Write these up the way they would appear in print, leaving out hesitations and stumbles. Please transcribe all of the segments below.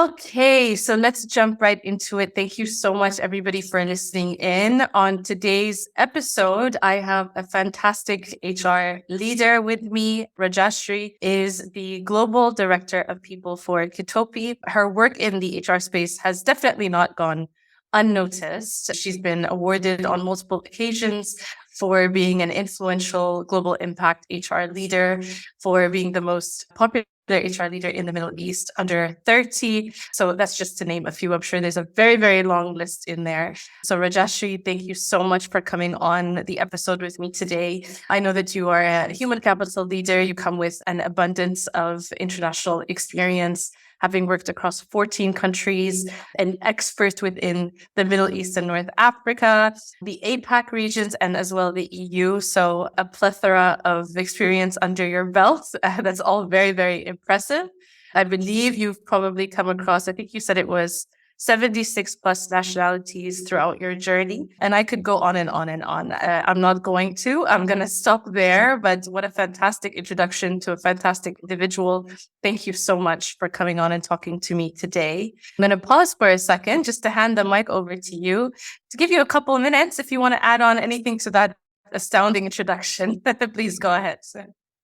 Okay, so let's jump right into it. Thank you so much, everybody, for listening in. On today's episode, I have a fantastic HR leader with me. Rajashree is the Global Director of People for Kitopi. Her work in the HR space has definitely not gone unnoticed. She's been awarded on multiple occasions for being an influential global impact HR leader, for being the most popular HR leader in the Middle East under 30. So that's just to name a few. I'm sure there's a very, very long list in there. So Rajashree, thank you so much for coming on the episode with me today. I know that you are a human capital leader. You come with an abundance of international experience, having worked across 14 countries, an expert within the Middle East and North Africa, the APAC regions, and as well the EU. So a plethora of experience under your belt. That's all very, very impressive. I believe you've probably come across, I think you said it was 76 plus nationalities throughout your journey. And I could go on and on and on. I'm not going to. I'm going to stop there. But what a fantastic introduction to a fantastic individual. Thank you so much for coming on and talking to me today. I'm going to pause for a second just to hand the mic over to you to give you a couple of minutes if you want to add on anything to that astounding introduction. Please go ahead.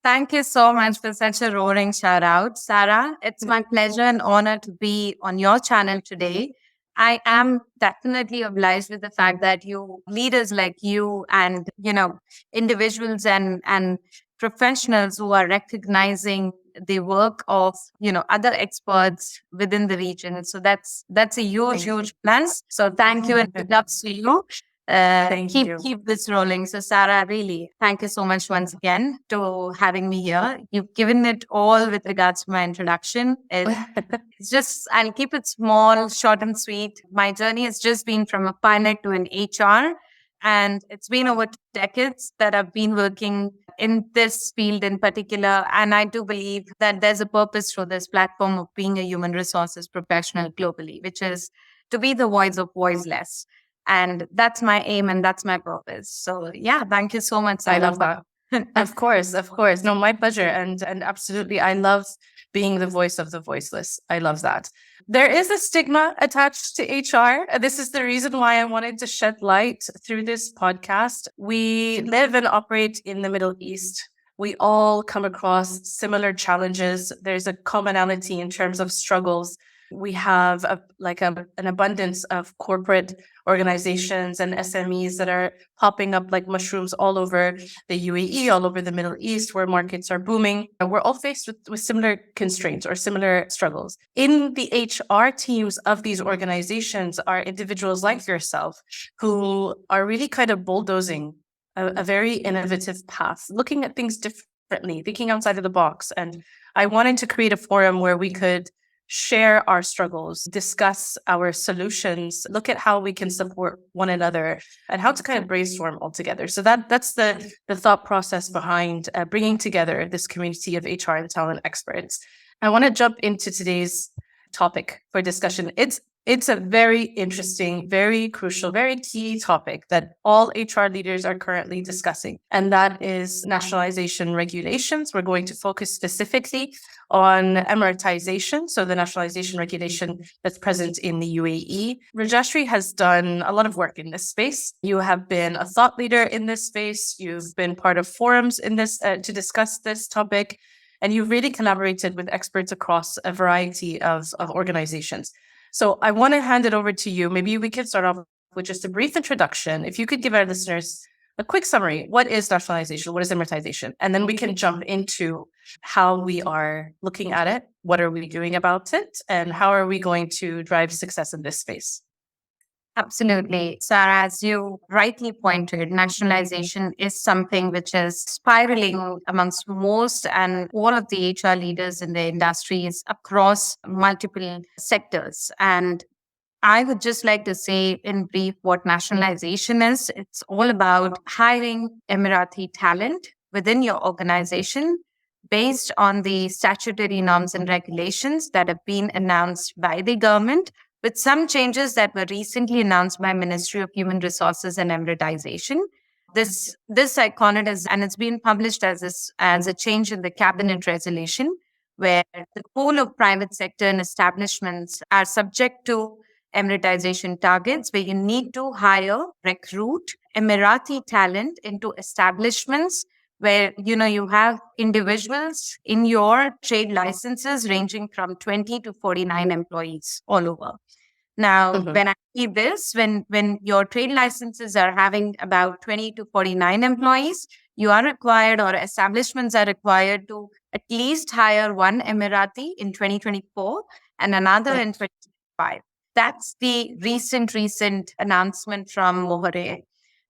Thank you so much for such a roaring shout out, Sarah. It's my pleasure and honor to be on your channel today. I am definitely obliged with the fact that you leaders like you and, individuals and professionals who are recognizing the work of, other experts within the region. So that's a huge plus. So thank you and good luck to you. Keep this rolling. So Sarah, really, thank you so much once again to having me here. You've given it all with regards to my introduction. It's just, I'll keep it small, short and sweet. My journey has just been from a pilot to an HR, and it's been over 2 decades that I've been working in this field in particular. And I do believe that there's a purpose for this platform of being a human resources professional globally, which is to be the voice of voiceless. And that's my aim and that's my purpose. So yeah, thank you so much. I love that. Of course. No, my pleasure. And absolutely, I love being the voice of the voiceless. I love that. There is a stigma attached to HR. This is the reason why I wanted to shed light through this podcast. We live and operate in the Middle East. We all come across similar challenges. There's a commonality in terms of struggles. We have an abundance of corporate organizations and SMEs that are popping up like mushrooms all over the UAE, all over the Middle East, where markets are booming. We're all faced with similar constraints or similar struggles. In the HR teams of these organizations are individuals like yourself who are really kind of bulldozing a very innovative path, looking at things differently, thinking outside of the box. And I wanted to create a forum where we could share our struggles, discuss our solutions, look at how we can support one another and how to kind of brainstorm all together. So that's the thought process behind bringing together this community of HR and talent experts. I want to jump into today's topic for discussion. It's a very interesting, very crucial, very key topic that all HR leaders are currently discussing, and that is nationalization regulations. We're going to focus specifically on Emiratisation, so the nationalization regulation that's present in the UAE. Rajashree has done a lot of work in this space. You have been a thought leader in this space. You've been part of forums in this to discuss this topic, and you've really collaborated with experts across a variety of organizations. So I want to hand it over to you. Maybe we can start off with just a brief introduction. If you could give our listeners a quick summary. What is nationalization? What is Emiratisation? And then we can jump into how we are looking at it. What are we doing about it? And how are we going to drive success in this space? Absolutely. Sarah, as you rightly pointed, nationalization is something which is spiraling amongst most and all of the HR leaders in the industries across multiple sectors. And I would just like to say in brief what nationalization is. It's all about hiring Emirati talent within your organization based on the statutory norms and regulations that have been announced by the government, with some changes that were recently announced by Ministry of Human Resources and Emiratisation. This I call it as, and it's been published as a change in the cabinet resolution, where the whole of private sector and establishments are subject to Emiratization targets, where you need to hire, recruit Emirati talent into establishments where you have individuals in your trade licenses ranging from 20 to 49 employees all over. Now, Mhm. when I see this, when your trade licenses are having about 20 to 49 employees, you are required, or establishments are required, to at least hire one Emirati in 2024 and another in 2025. That's the recent announcement from Mohare.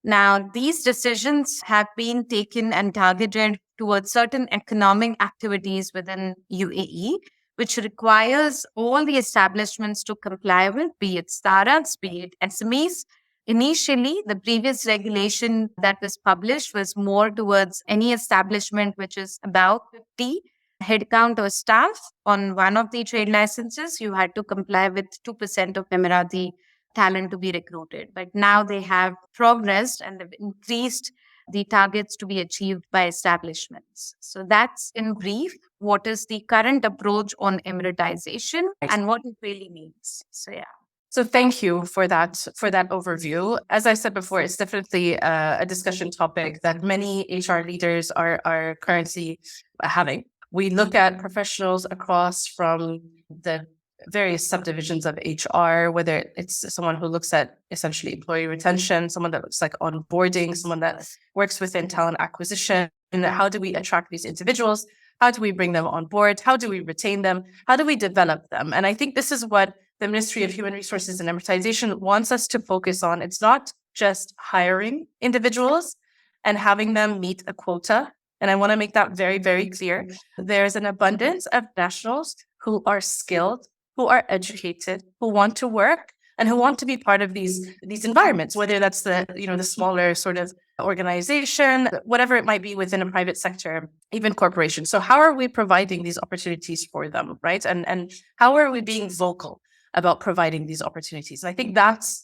Now, these decisions have been taken and targeted towards certain economic activities within UAE, which requires all the establishments to comply with, be it startups, be it SMEs. Initially, the previous regulation that was published was more towards any establishment which is about 50 headcount or staff on one of the trade licenses. You had to comply with 2% of Emirati talent to be recruited. But now they have progressed and they've increased the targets to be achieved by establishments. So that's in brief what is the current approach on Emiratization and what it really means. So yeah. So thank you for that overview. As I said before, it's definitely a discussion topic that many HR leaders are currently having. We look at professionals across from the various subdivisions of HR, whether it's someone who looks at essentially employee retention, someone that looks like onboarding, someone that works within talent acquisition. And how do we attract these individuals? How do we bring them on board? How do we retain them? How do we develop them? And I think this is what the Ministry of Human Resources and Emiratisation wants us to focus on. It's not just hiring individuals and having them meet a quota. And I want to make that very, very clear. There's an abundance of nationals who are skilled, who are educated, who want to work, and who want to be part of these environments, whether that's the smaller sort of organization, whatever it might be within a private sector, even corporation. So how are we providing these opportunities for them, right? And how are we being vocal about providing these opportunities? And I think that's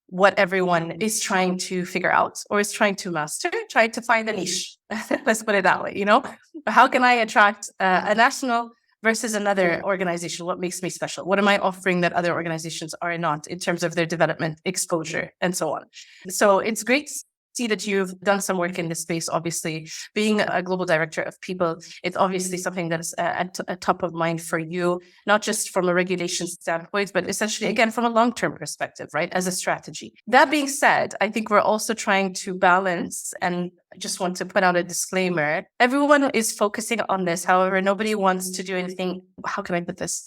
what everyone is trying to figure out or is trying to master, trying to find a niche. Let's put it that way, How can I attract a national versus another organization? What makes me special? What am I offering that other organizations are not in terms of their development, exposure, and so on? So it's great to see that you've done some work in this space. Obviously, being a global director of people, it's obviously something that is at top of mind for you, not just from a regulation standpoint, but essentially, again, from a long-term perspective, right, as a strategy. That being said, I think we're also trying to balance, and I just want to put out a disclaimer. Everyone is focusing on this. However, nobody wants to do anything. How can I put this?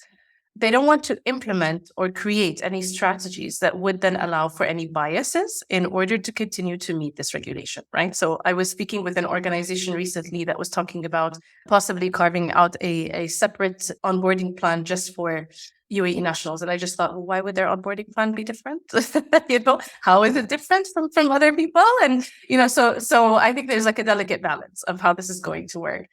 They don't want to implement or create any strategies that would then allow for any biases in order to continue to meet this regulation, right? So I was speaking with an organization recently that was talking about possibly carving out a separate onboarding plan just for UAE nationals. And I just thought, well, why would their onboarding plan be different? How is it different from other people? And, so I think there's like a delicate balance of how this is going to work.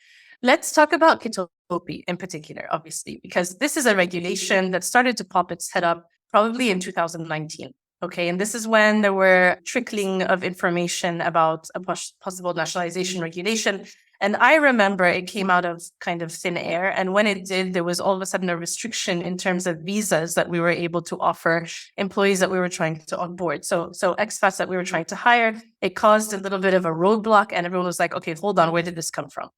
Let's talk about Kitopi in particular, obviously, because this is a regulation that started to pop its head up probably in 2019. Okay, and this is when there were trickling of information about a possible nationalization regulation. And I remember it came out of kind of thin air. And when it did, there was all of a sudden a restriction in terms of visas that we were able to offer employees that we were trying to onboard. So expats that we were trying to hire, it caused a little bit of a roadblock, and everyone was like, okay, hold on, where did this come from?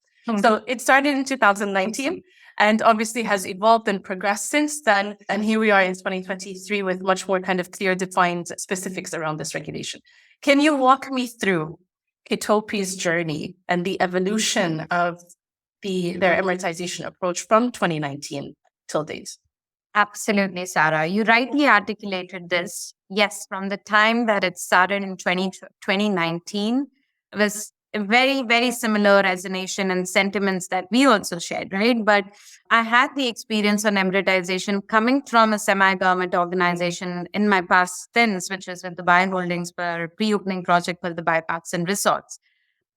So it started in 2019 and obviously has evolved and progressed since then. And here we are in 2023 with much more kind of clear defined specifics around this regulation. Can you walk me through Kitopi's journey and the evolution of their Emiratization approach from 2019 till date? Absolutely, Sarah. You rightly articulated this. Yes, from the time that it started in 2019, it was a very, very similar resonation and sentiments that we also shared, right? But I had the experience on Emiratization coming from a semi-government organization in my past stints, which is with Dubai Holdings for pre-opening project for Dubai Parks and Resorts.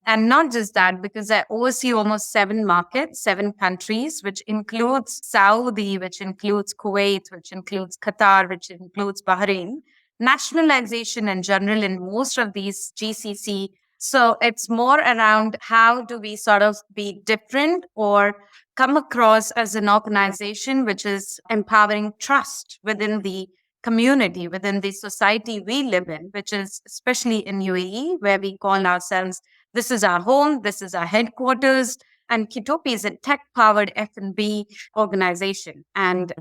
And not just that, because I oversee almost 7 markets, 7 countries, which includes Saudi, which includes Kuwait, which includes Qatar, which includes Bahrain. Nationalization in general in most of these GCC So it's more around how do we sort of be different or come across as an organization which is empowering trust within the community, within the society we live in, which is especially in UAE, where we call ourselves, this is our home, this is our headquarters. And Kitopi is a tech-powered F&B organization, and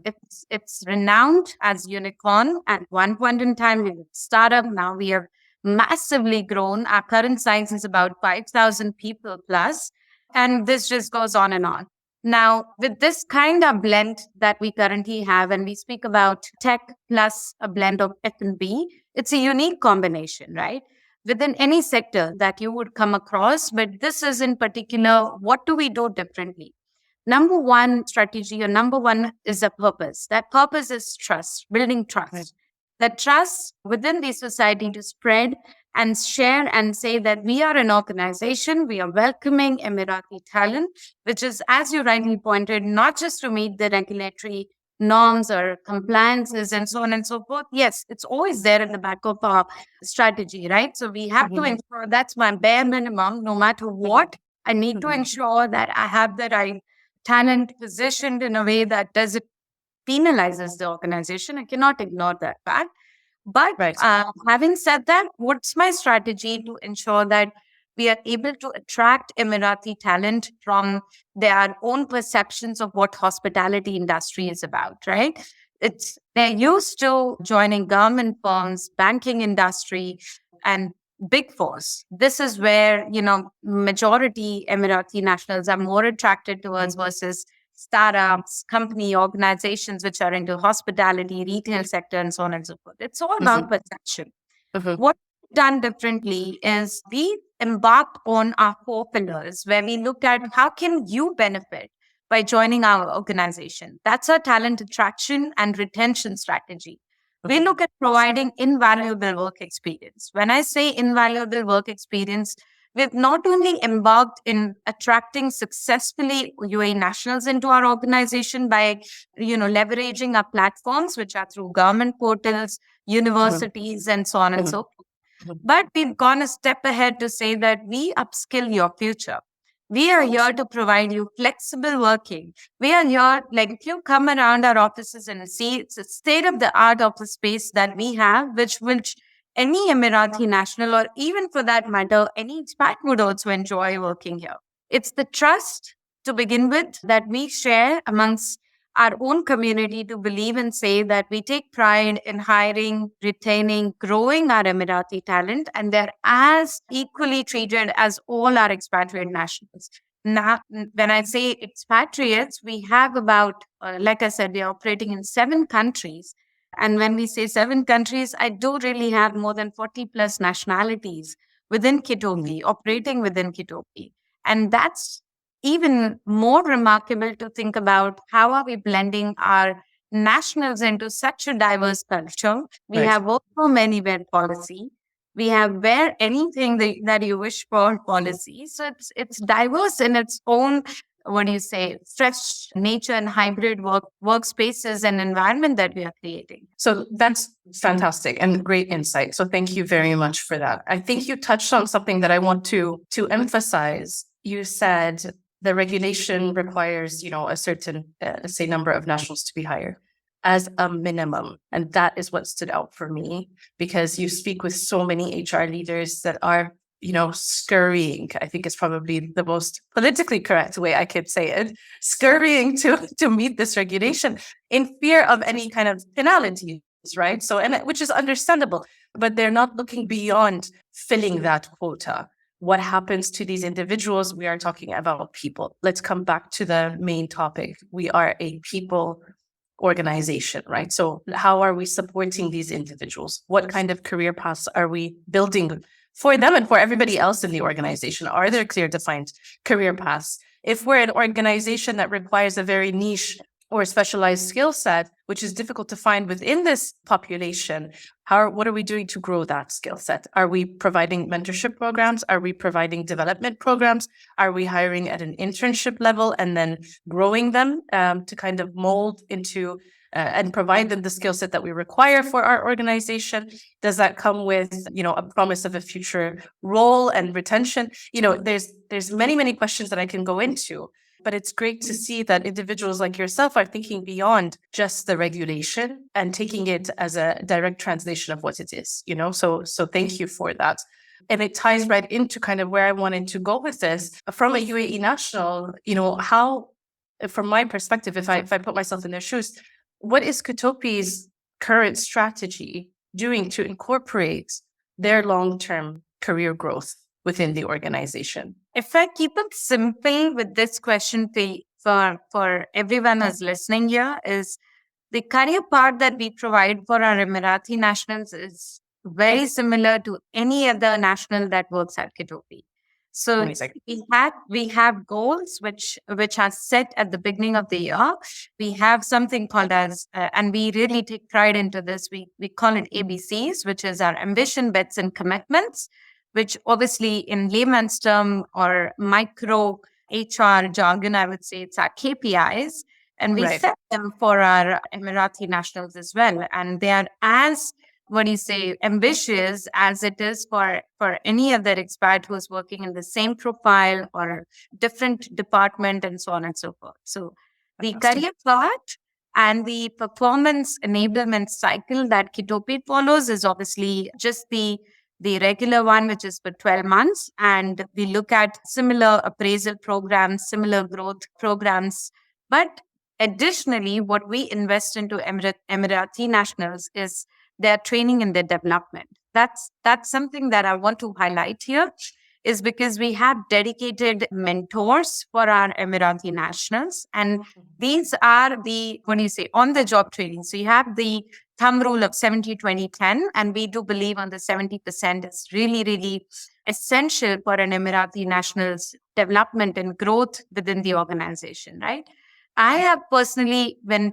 it's renowned as unicorn. At one point in time, we were a startup. Now we have massively grown. Our current size is about 5,000 people plus, and this just goes on and on. Now, with this kind of blend that we currently have, and we speak about tech plus a blend of F&B, it's a unique combination, right? Within any sector that you would come across, but this is in particular, what do we do differently? Number one strategy or number one is a purpose. That purpose is trust, building trust. Right. That trust within the society to spread and share and say that we are an organization, we are welcoming Emirati talent, which is, as you rightly pointed, not just to meet the regulatory norms or compliances and so on and so forth. Yes, it's always there in the back of our strategy, right? So we have to ensure that's my bare minimum, no matter what. I need to ensure that I have the right talent positioned in a way that doesn't penalizes the organization. I cannot ignore that fact. But Right. Having said that, what's my strategy to ensure that we are able to attract Emirati talent from their own perceptions of what hospitality industry is about, right? They're used to joining government firms, banking industry, and big fours. This is where, majority Emirati nationals are more attracted towards versus startups, company organizations which are into hospitality, retail sector, and so on and so forth. It's all about perception. What we've done differently is we embarked on our 4 pillars where we look at how can you benefit by joining our organization. That's our talent attraction and retention strategy. We look at providing invaluable work experience. When I say invaluable work experience, we've not only embarked in attracting successfully UAE nationals into our organization by, leveraging our platforms, which are through government portals, universities, and so on and so forth. But we've gone a step ahead to say that we upskill your future. We are here to provide you flexible working. We are here, like if you come around our offices and see, it's a state of the art office space that we have, which any Emirati national, or even for that matter, any expat would also enjoy working here. It's the trust to begin with that we share amongst our own community to believe and say that we take pride in hiring, retaining, growing our Emirati talent, and they're as equally treated as all our expatriate nationals. Now, when I say expatriates, we have about, like I said, we're operating in 7 countries. And when we say 7 countries, I do really have more than 40 plus nationalities within Kitopi, operating within Kitopi. And that's even more remarkable to think about how are we blending our nationals into such a diverse culture. We have work from anywhere policy. We have wear anything that you wish for policy. So it's diverse in its own, fresh nature and hybrid workspaces and environment that we are creating. So that's fantastic and great insight. So thank you very much for that. I think you touched on something that I want to emphasize. You said the regulation requires, a certain, say, number of nationals to be hired as a minimum. And that is what stood out for me, because you speak with so many HR leaders that are, scurrying. I think it's probably the most politically correct way I could say it, scurrying to meet this regulation in fear of any kind of penalties, right? So, which is understandable, but they're not looking beyond filling that quota. What happens to these individuals? We are talking about people. Let's come back to the main topic. We are a people organization, right? So how are we supporting these individuals? What kind of career paths are we building for them and for everybody else in the organization? Are there clear defined career paths? If we're an organization that requires a very niche or a specialized skill set, which is difficult to find within this population, what are we doing to grow that skill set? Are we providing mentorship programs? Are we providing development programs? Are we hiring at an internship level and then growing them to kind of mold into and provide them the skill set that we require for our organization? Does that come with, a promise of a future role and retention? There's many questions that I can go into. But it's great to see that individuals like yourself are thinking beyond just the regulation and taking it as a direct translation of what it is, So thank you for that. And it ties right into kind of where I wanted to go with this. From a UAE national, how, from my perspective, if I put myself in their shoes, what is Kitopi's current strategy doing to incorporate their long-term career growth within the organization? If I keep it simple with this question for everyone who's listening here, is the career path that we provide for our Emirati nationals is very similar to any other national that works at Kitopi. So Amazing. we have goals which are set at the beginning of the year. We have something called as and we really take pride into this. We call it ABCs, which is our ambition, bets, and commitments, which obviously in layman's term or micro HR jargon, I would say it's our KPIs. And we Right. set them for our Emirati nationals as well. And they are as, ambitious as it is for any other expat who's working in the same profile or different department and so on and so forth. So the career path and the performance enablement cycle that Kitopi follows is obviously just the regular one, which is for 12 months. And we look at similar appraisal programs, similar growth programs. But additionally, what we invest into Emirati nationals is their training and their development. That's something that I want to highlight here, is because we have dedicated mentors for our Emirati nationals. And these are the, on-the-job training. So you have the thumb rule of 70-20-10, and we do believe on the 70% is really, really essential for an Emirati national's development and growth within the organization, right? I have personally, when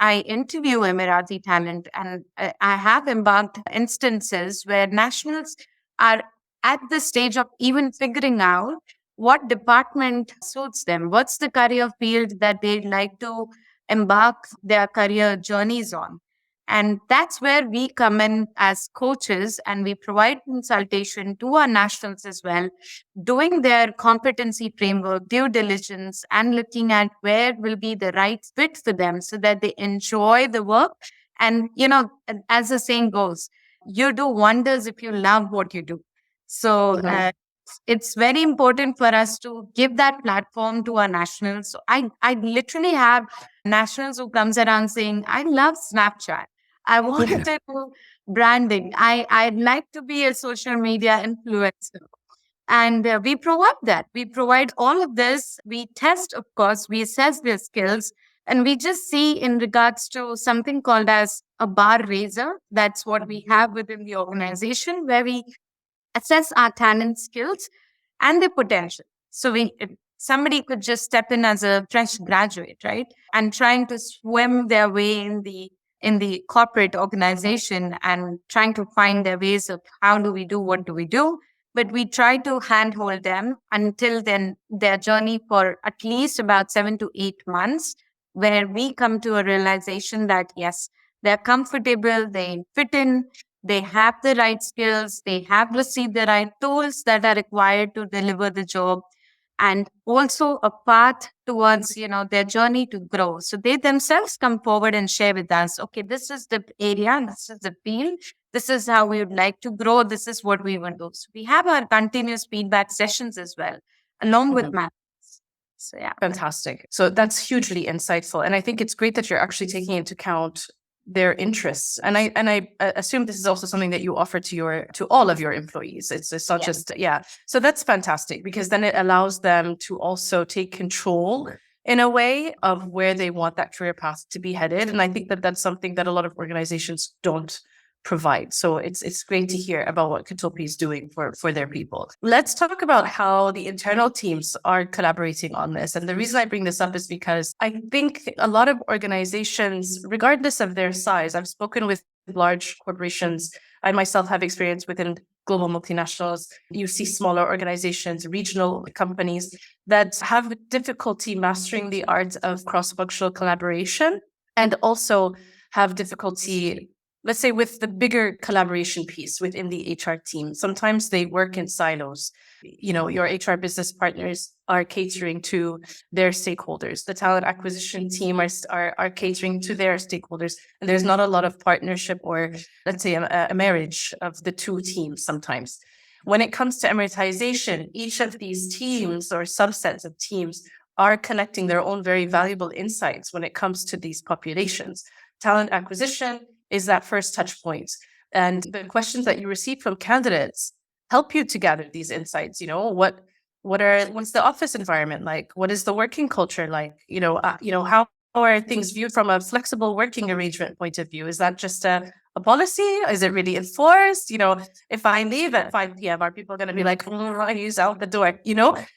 I interview Emirati talent, and I have embarked instances where nationals are at the stage of even figuring out what department suits them, what's the career field that they'd like to embark their career journeys on. And that's where we come in as coaches, and we provide consultation to our nationals as well, doing their competency framework, due diligence, and looking at where will be the right fit for them so that they enjoy the work. And, as the saying goes, you do wonders if you love what you do. So it's very important for us to give that platform to our nationals. So I literally have nationals who comes around saying, I love Snapchat. I want to do branding. I'd like to be a social media influencer. And we provide that. We provide all of this. We test, of course, we assess their skills. And we just see in regards to something called as a bar raiser. That's what we have within the organization, where we assess our talent, skills, and their potential. So somebody could just step in as a fresh graduate, right? And trying to swim their way in the corporate organization and trying to find their ways of how do we do, what do we do. But we try to handhold them until then their journey for at least about 7 to 8 months, where we come to a realization that, yes, they're comfortable, they fit in, they have the right skills, they have received the right tools that are required to deliver the job, and also a path towards, their journey to grow. So they themselves come forward and share with us, okay, this is the area, this is the field, this is how we would like to grow, this is what we want to do. So we have our continuous feedback sessions as well, along with math. So yeah. Fantastic. So that's hugely insightful. And I think it's great that you're actually taking into account their interests. And I assume this is also something that you offer to all of your employees. It's not just, So that's fantastic, because then it allows them to also take control in a way of where they want that career path to be headed. And I think that that's something that a lot of organizations don't provide. So it's great to hear about what Kitopi is doing for their people. Let's talk about how the internal teams are collaborating on this. And the reason I bring this up is because I think a lot of organizations, regardless of their size, I've spoken with large corporations. I myself have experience within global multinationals. You see smaller organizations, regional companies that have difficulty mastering the art of cross-functional collaboration, and also have difficulty, let's say, with the bigger collaboration piece within the HR team. Sometimes they work in silos. Your HR business partners are catering to their stakeholders. The talent acquisition team are catering to their stakeholders. And there's not a lot of partnership, or let's say a marriage of the two teams sometimes. When it comes to Emiratisation, each of these teams or subsets of teams are collecting their own very valuable insights when it comes to these populations. Talent acquisition is that first touch point. And the questions that you receive from candidates help you to gather these insights. What's the office environment like? What is the working culture like? How are things viewed from a flexible working arrangement point of view? Is that just a policy? Is it really enforced? If I leave at 5 p.m., are people going to be like, he's out the door?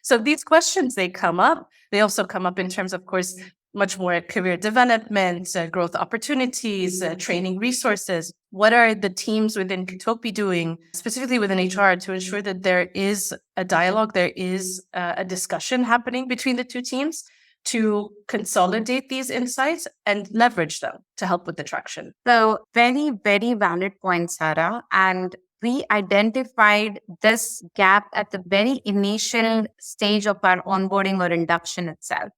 So these questions, they come up. They also come up in terms, of course, much more career development, growth opportunities, training resources. What are the teams within Kitopi doing, specifically within HR, to ensure that there is a dialogue, there is a discussion happening between the two teams to consolidate these insights and leverage them to help with the traction? So very, very valid point, Sarah. And we identified this gap at the very initial stage of our onboarding or induction itself,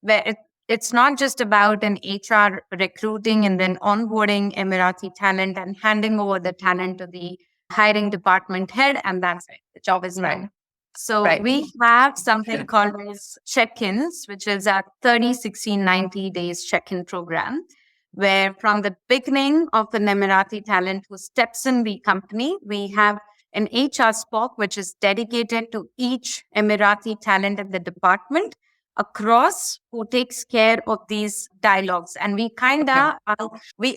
where it's not just about an HR recruiting and then onboarding Emirati talent and handing over the talent to the hiring department head, and that's it. The job is done. So we have something called as check-ins, which is a 30, 60, 90 days check-in program, where from the beginning of an Emirati talent who steps in the company, we have an HR SPOC, which is dedicated to each Emirati talent in the department across, who takes care of these dialogues. And we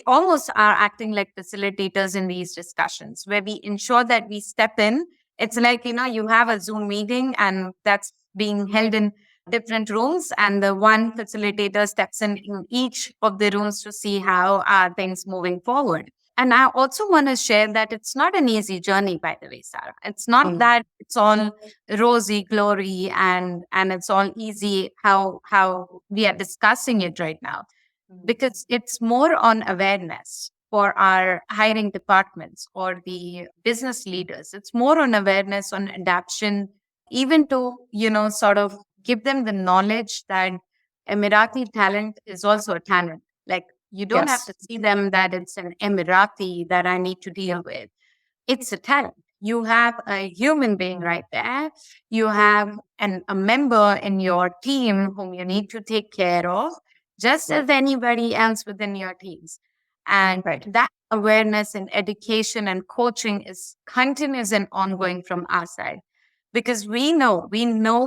almost are acting like facilitators in these discussions, where we ensure that we step in. It's like, you have a Zoom meeting and that's being held in different rooms, and the one facilitator steps in each of the rooms to see how are things moving forward. And I also want to share that it's not an easy journey, by the way, Sarah. It's not that it's all rosy glory and it's all easy how we are discussing it right now, because it's more on awareness for our hiring departments or the business leaders. It's more on awareness, on adaptation, even to, sort of give them the knowledge that Emirati talent is also a talent. Like, you don't have to see them that it's an Emirati that I need to deal with. It's a talent. You have a human being right there. You have a member in your team whom you need to take care of, just as anybody else within your teams. And that awareness and education and coaching is continuous and ongoing from our side. Because we know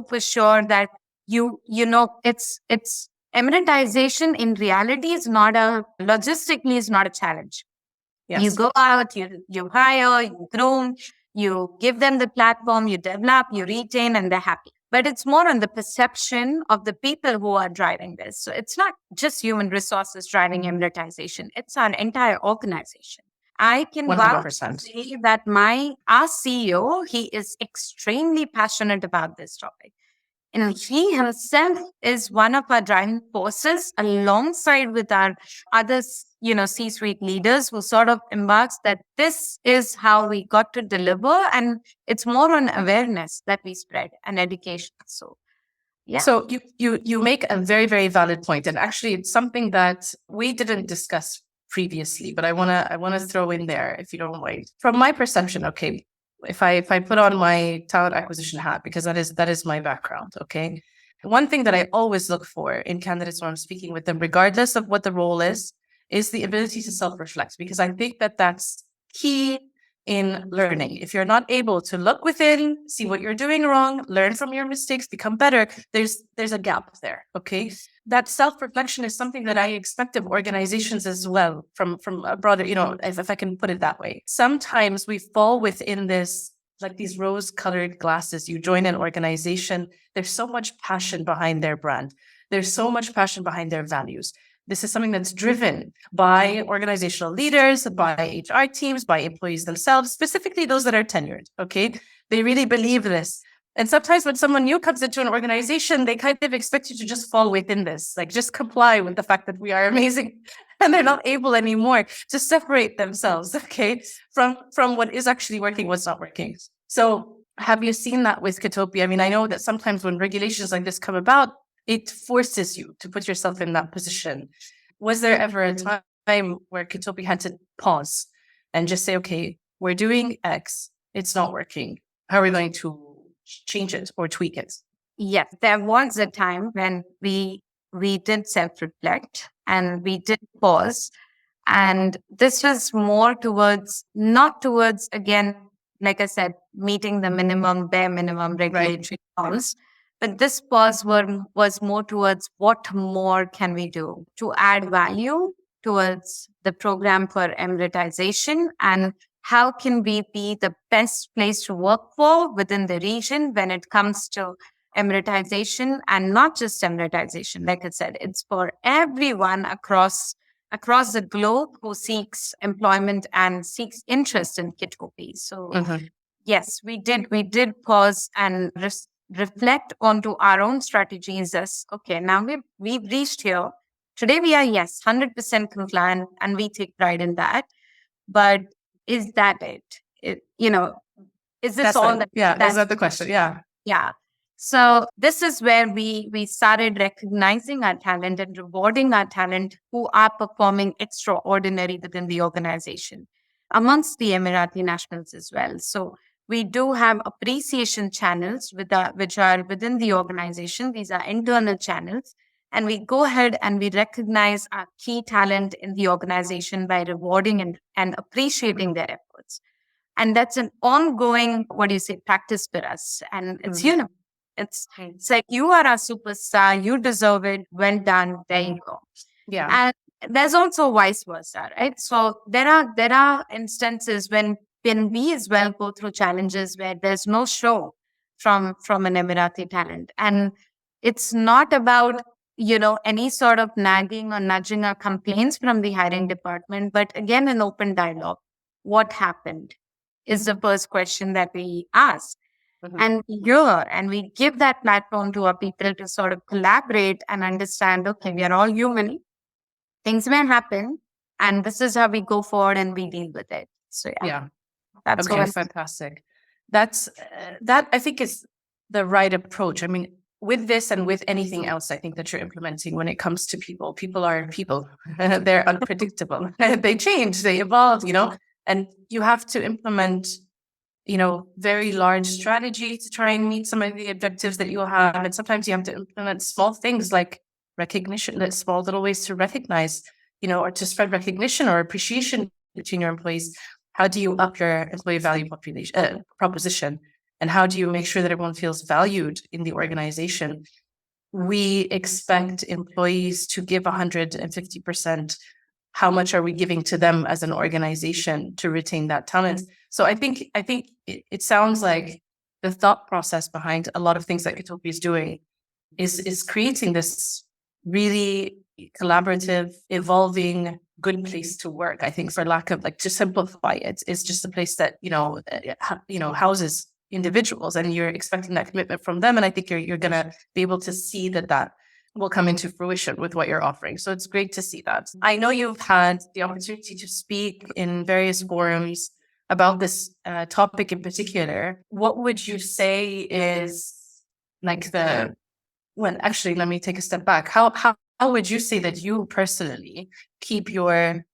for sure that it's Emiratisation in reality is logistically is not a challenge. Yes. You go out, you hire, you groom, you give them the platform, you develop, you retain, and they're happy. But it's more on the perception of the people who are driving this. So it's not just human resources driving Emiratisation. It's our entire organization. I can 100% say that our CEO, he is extremely passionate about this topic. And he himself is one of our driving forces, alongside with our other, C-suite leaders, who sort of embarks that this is how we got to deliver. And it's more on awareness that we spread and education. So, yeah. So you make a very, very valid point. And actually, it's something that we didn't discuss previously, but I wanna throw in there, if you don't mind. From my perception, okay, if I put on my talent acquisition hat, because that is my background, okay? One thing that I always look for in candidates when I'm speaking with them, regardless of what the role is the ability to self-reflect, because I think that that's key in learning. If you're not able to look within, see what you're doing wrong, learn from your mistakes, become better, there's a gap there. Okay. That self-reflection is something that I expect of organizations as well, from a broader, if I can put it that way. Sometimes we fall within this, like these rose-colored glasses. You join an organization, there's so much passion behind their brand. There's so much passion behind their values. This is something that's driven by organizational leaders, by HR teams, by employees themselves, specifically those that are tenured. Okay. They really believe this. And sometimes when someone new comes into an organization, they kind of expect you to just fall within this, like just comply with the fact that we are amazing. And they're not able anymore to separate themselves, okay, from what is actually working, what's not working. So have you seen that with Kitopi? I mean, I know that sometimes when regulations like this come about, it forces you to put yourself in that position. Was there ever a time where Kitopi had to pause and just say, okay, we're doing X, it's not working. How are we going to change it or tweak it? Yes, there was a time when we did self-reflect and we did pause. And this was more towards, not towards, again, like I said, meeting the bare minimum regulatory norms. But this pause was more towards what more can we do to add value towards the program for Emiratisation, and how can we be the best place to work for within the region when it comes to Emiratisation, and not just Emiratisation. Like I said, it's for everyone across the globe who seeks employment and seeks interest in Kitopi. So yes, we did pause and reflect onto our own strategies as, okay, now we've reached here. Today we are, yes, 100% compliant, and we take pride in that. But is that it? Is this That's all that? Yeah, is that the question? Yeah. Yeah. So this is where we started recognizing our talent and rewarding our talent who are performing extraordinary within the organization, amongst the Emirati nationals as well. So we do have appreciation channels which are within the organization. These are internal channels. And we go ahead and we recognize our key talent in the organization by rewarding and appreciating their efforts. And that's an ongoing, practice for us. And it's, it's like, you are a superstar, you deserve it, well done, there you go. Yeah. And there's also vice versa, right? So there are instances when we as well go through challenges where there's no show from an Emirati talent. And it's not about, any sort of nagging or nudging or complaints from the hiring department, but again, an open dialogue. What happened is the first question that we ask. And we give that platform to our people to sort of collaborate and understand, okay, we are all human. Things may happen, and this is how we go forward and we deal with it. So yeah. That's okay, fantastic. That I think is the right approach. I mean, with this and with anything else, I think that you're implementing when it comes to people. People are people. They're unpredictable. They change, they evolve, and you have to implement, very large strategy to try and meet some of the objectives that you have. And sometimes you have to implement small things like recognition, that small little ways to recognize, or to spread recognition or appreciation between your employees. How do you up your employee value proposition? And how do you make sure that everyone feels valued in the organization? We expect employees to give 150%. How much are we giving to them as an organization to retain that talent? So I think it sounds like the thought process behind a lot of things that Kitopi is doing is creating this really collaborative, evolving, good place to work. I think, for lack of, to simplify it, is just a place that houses individuals, and you're expecting that commitment from them. And I think you're gonna be able to see that will come into fruition with what you're offering. So it's great to see that. I know you've had the opportunity to speak in various forums about this topic in particular. What would you say is actually, let me take a step back. How would you say that you personally keep your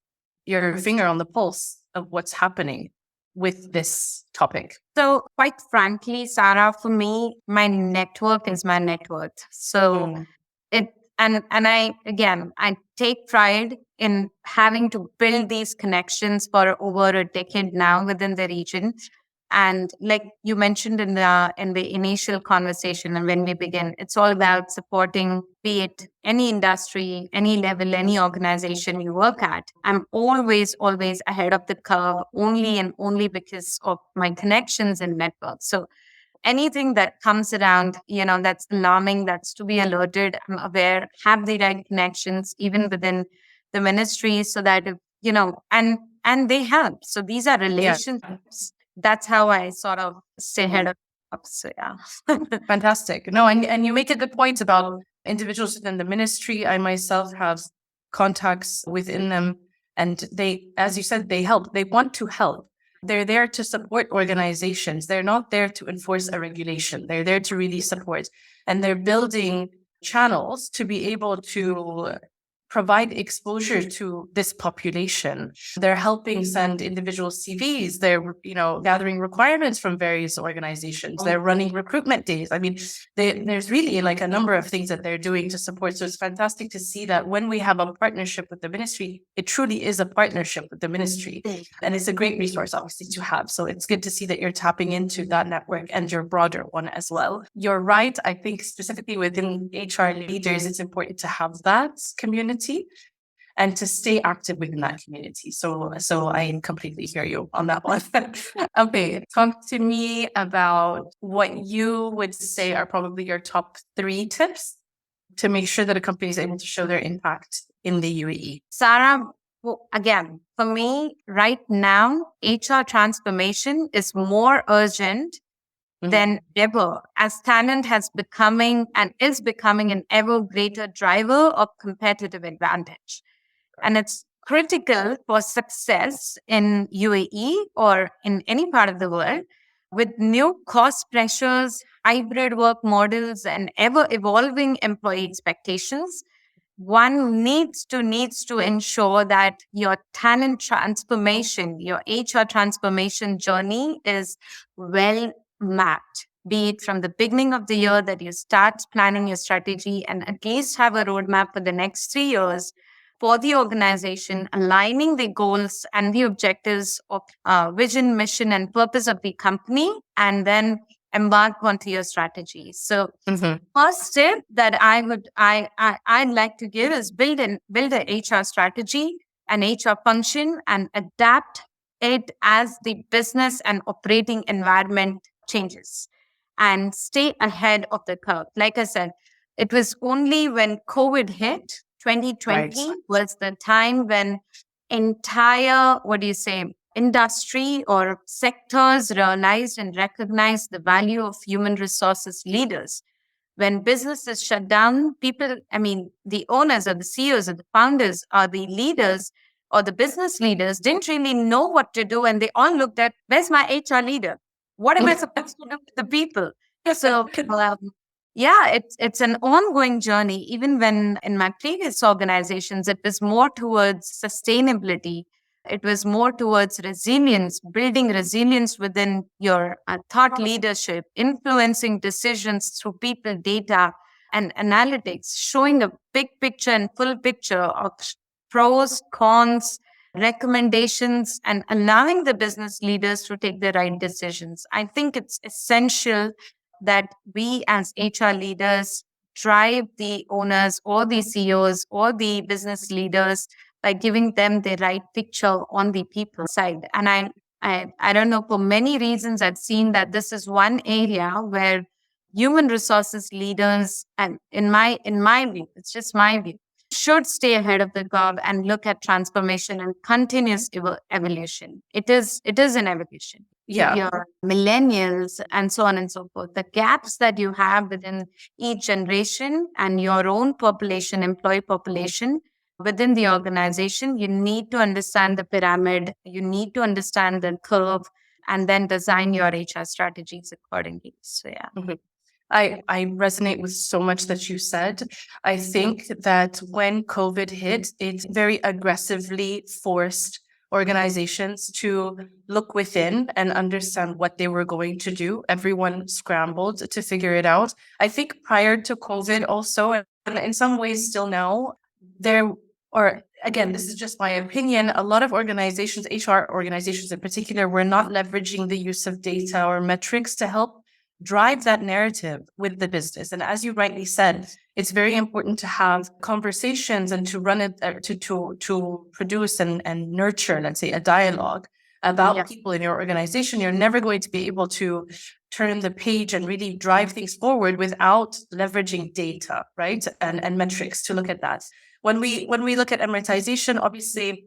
finger on the pulse of what's happening with this topic? So quite frankly, Sarah, for me, my network is my net worth. So and I take pride in having to build these connections for over a decade now within the region. And like you mentioned in the initial conversation and when we begin, it's all about supporting, be it any industry, any level, any organization you work at. I'm always ahead of the curve, only and only because of my connections and networks. So anything that comes around, that's alarming, that's to be alerted, I'm aware, have the right connections, even within the ministry, so that, and they help. So these are relationships. That's how I sort of stay ahead of. So yeah. Fantastic. No, and you make a good point about individuals within the ministry. I myself have contacts within them, and they, as you said, they help. They want to help. They're there to support organizations. They're not there to enforce a regulation. They're there to really support. And they're building channels to be able to provide exposure to this population. They're helping send individual CVs. They're, gathering requirements from various organizations. They're running recruitment days. I mean, there's really like a number of things that they're doing to support. So it's fantastic to see that when we have a partnership with the ministry, it truly is a partnership with the ministry. And it's a great resource, obviously, to have. So it's good to see that you're tapping into that network and your broader one as well. You're right. I think specifically within HR leaders, it's important to have that community and to stay active within that community. So I completely hear you on that one. Okay, talk to me about what you would say are probably your top 3 tips to make sure that a company is able to show their impact in the UAE. Sarah, well, again, for me, right now, HR transformation is more urgent than ever, as talent has becoming and is becoming an ever greater driver of competitive advantage. And it's critical for success in UAE or in any part of the world. With new cost pressures, hybrid work models, and ever evolving employee expectations, one needs to ensure that your talent transformation, your HR transformation journey is well mapped, be it from the beginning of the year that you start planning your strategy and at least have a roadmap for the next 3 years for the organization, aligning the goals and the objectives of vision, mission, and purpose of the company, and then embark onto your strategy. So first tip that I'd like to give is build a HR strategy, an HR function, and adapt it as the business and operating environment changes, and stay ahead of the curve. Like I said, it was only when COVID hit, 2020 was the time when entire, industry or sectors realized and recognized the value of human resources leaders. When businesses shut down, the owners or the CEOs or the founders or the leaders or the business leaders didn't really know what to do. And they all looked at, where's my HR leader? What am I supposed to do with the people? So, it's an ongoing journey. Even when in my previous organizations, it was more towards sustainability. It was more towards resilience, building resilience within your thought leadership, influencing decisions through people, data, and analytics, showing a big picture and full picture of pros, cons, recommendations, and allowing the business leaders to take the right decisions. I think it's essential that we as HR leaders drive the owners or the CEOs or the business leaders by giving them the right picture on the people side. And I don't know, for many reasons, I've seen that this is one area where human resources leaders, and in my view, it's just my view, should stay ahead of the curve and look at transformation and continuous evolution. It is an evolution. Yeah. Your millennials and so on and so forth. The gaps that you have within each generation and your own population, employee population within the organization, you need to understand the pyramid, you need to understand the curve, and then design your HR strategies accordingly. So yeah. I resonate with so much that you said. I think that when COVID hit, it very aggressively forced organizations to look within and understand what they were going to do. Everyone scrambled to figure it out. I think prior to COVID also, in some ways still now, there, or again, this is just my opinion, a lot of organizations, HR organizations in particular, were not leveraging the use of data or metrics to help drive that narrative with the business. And as you rightly said, it's very important to have conversations and to run it, to produce and nurture, let's say, a dialogue about people in your organization. You're never going to be able to turn the page and really drive things forward without leveraging data, right? And metrics to look at that. When we look at Emiratisation, obviously,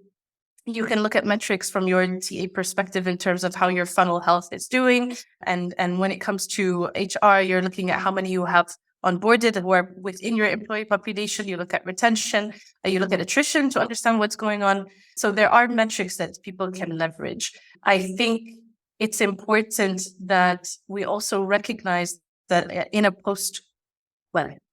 you can look at metrics from your TA perspective in terms of how your funnel health is doing. And when it comes to HR, you're looking at how many you have onboarded who are within your employee population. You look at retention, you look at attrition to understand what's going on. So there are metrics that people can leverage. I think it's important that we also recognize that in a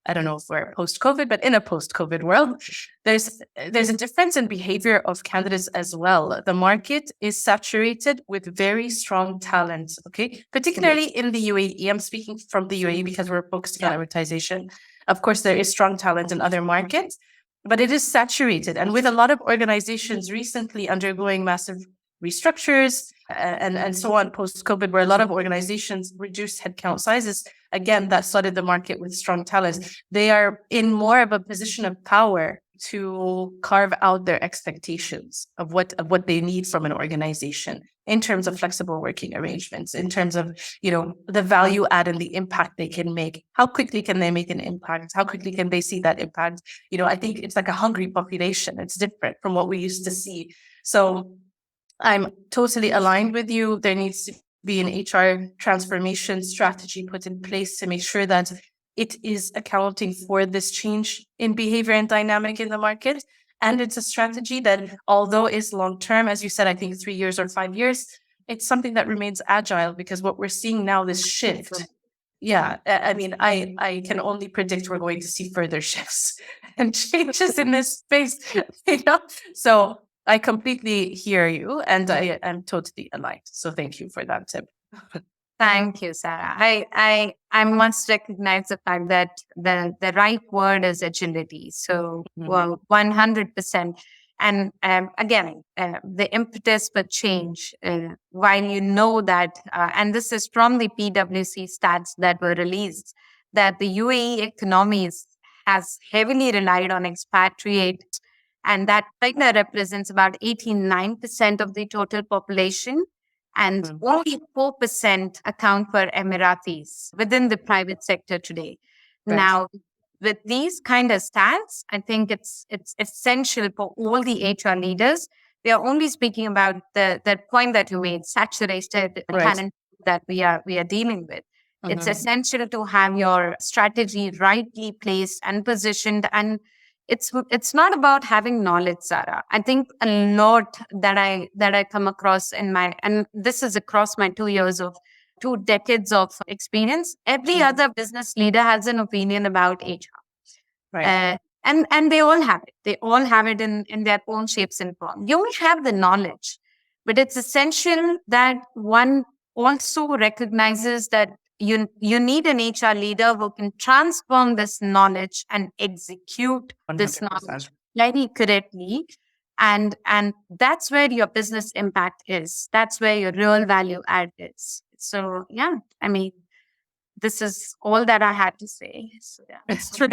I don't know if we're post-COVID, but in a post-COVID world, there's a difference in behavior of candidates as well. The market is saturated with very strong talent, okay? Particularly in the UAE. I'm speaking from the UAE because we're focused on Emiratisation. Of course, there is strong talent in other markets, but it is saturated. And with a lot of organizations recently undergoing massive restructures and so on post-COVID, where a lot of organizations reduced headcount sizes, again, that flooded the market with strong talent. They are in more of a position of power to carve out their expectations of what they need from an organization in terms of flexible working arrangements, in terms of, the value add and the impact they can make. How quickly can they make an impact? How quickly can they see that impact? I think it's like a hungry population. It's different from what we used to see. So I'm totally aligned with you. There needs to be an HR transformation strategy put in place to make sure that it is accounting for this change in behavior and dynamic in the market. And it's a strategy that, although is long-term, as you said, I think 3 years or 5 years, it's something that remains agile, because what we're seeing now, this shift. Yeah, I mean, I can only predict we're going to see further shifts and changes in this space, So I completely hear you, and I am totally aligned. So thank you for that tip. Thank you, Sarah. I must recognize the fact that the right word is agility. So, well, 100%. And again, the impetus for change, while you know that, and this is from the PwC stats that were released, that the UAE economy has heavily relied on expatriates, and that figure represents about 89% of the total population. And only 4% account for Emiratis within the private sector today. Right. Now, with these kind of stats, I think it's essential for all the HR leaders. We are only speaking about the point that you made, saturated talent that we are dealing with. It's essential to have your strategy rightly placed and positioned. And it's not about having knowledge, Sarah. I think a lot that I come across and this is across my 2 decades of experience. Every other business leader has an opinion about HR. Right. And they all have it. They all have it in their own shapes and form. You may have the knowledge, but it's essential that one also recognizes that you need an HR leader who can transform this knowledge and execute 100%. This knowledge very correctly. And that's where your business impact is. That's where your real value add is. So, yeah, I mean, this is all that I had to say. So, yeah. It's true.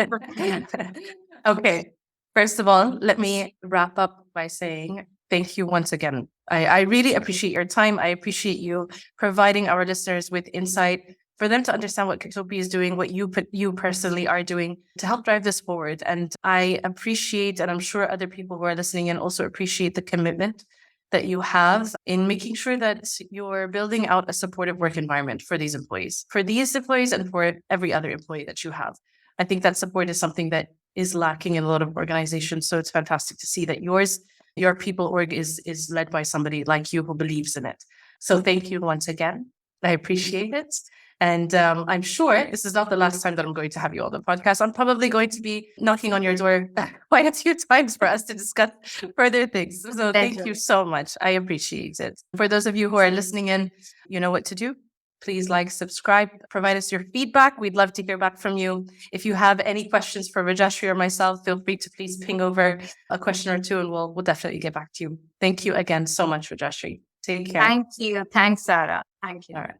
Okay. First of all, let me wrap up by saying thank you once again. I really appreciate your time. I appreciate you providing our listeners with insight for them to understand what Kitopi is doing, what you personally are doing to help drive this forward. And I appreciate, and I'm sure other people who are listening in also appreciate, the commitment that you have in making sure that you're building out a supportive work environment for these employees and for every other employee that you have. I think that support is something that is lacking in a lot of organizations. So it's fantastic to see that your people org is led by somebody like you who believes in it. So thank you once again. I appreciate it. And I'm sure this is not the last time that I'm going to have you on the podcast. I'm probably going to be knocking on your door quite a few times for us to discuss further things. So thank you so much. I appreciate it. For those of you who are listening in, you know what to do. Please like, subscribe, provide us your feedback. We'd love to hear back from you. If you have any questions for Rajashree or myself, feel free to please ping over a question or two and we'll definitely get back to you. Thank you again so much, Rajashree. Take care. Thank you. Thanks, Sarah. Thank you. All right.